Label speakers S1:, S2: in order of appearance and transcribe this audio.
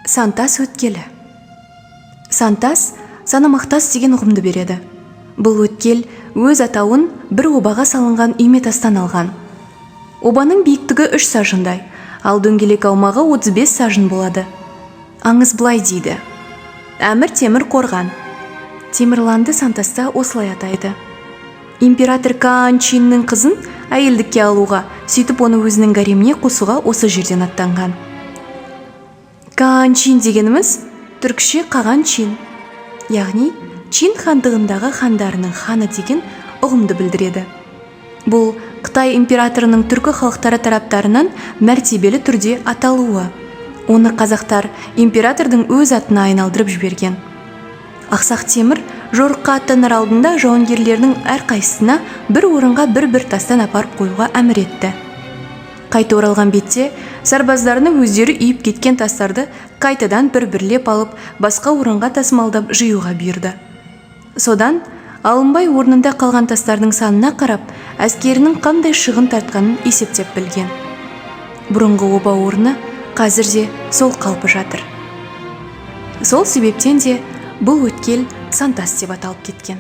S1: Сантас өткелі. Сантас санамақтас деген ұғымды береді. Бұл өткел өз атауын бір обаға салынған үйметастан алған. Обаның биіктігі 3 сажындай, ал дөңгелек аумағы 35 сажын болады. Аңыз былай дейді: әмір темір қорған. Темірланды Сантаста осылай атайды. Император Каан Чиннің қызын әйелдікке алуға, сөйтіп оны өзінің гареміне қосуға осы жерден аттанған. Каан Чин дегеніміз түркше қаған Чин, яғни Чин хандығындағы хандарының ханы деген ұғымды білдіреді. Бұл Қытай императорының түркі халықтары тараптарынан мәртебелі түрде аталуы. Оны қазақтар императордың өз атына айналдырып жіберген. Ақсақ Темір жорыққа аттанар алдында жауынгерлерінің әрқайсысына бір орынға бір тастан апарып қоюға әмір етті. Қайта оралған бетте сарбаздарына өздері үйіп кеткен тастарды қайтадан бірлеп алып, басқа орынға тасымалдап жиюға бұйырды. Содан алынбай орнында қалған тастардың санына қарап, әскерінің қандай шығын тартқанын есептеп білген. Бұрынғы оба орны қазір де сол қалпы жатыр. Сол себептен де бұл өткел Сантас деп аталып кеткен.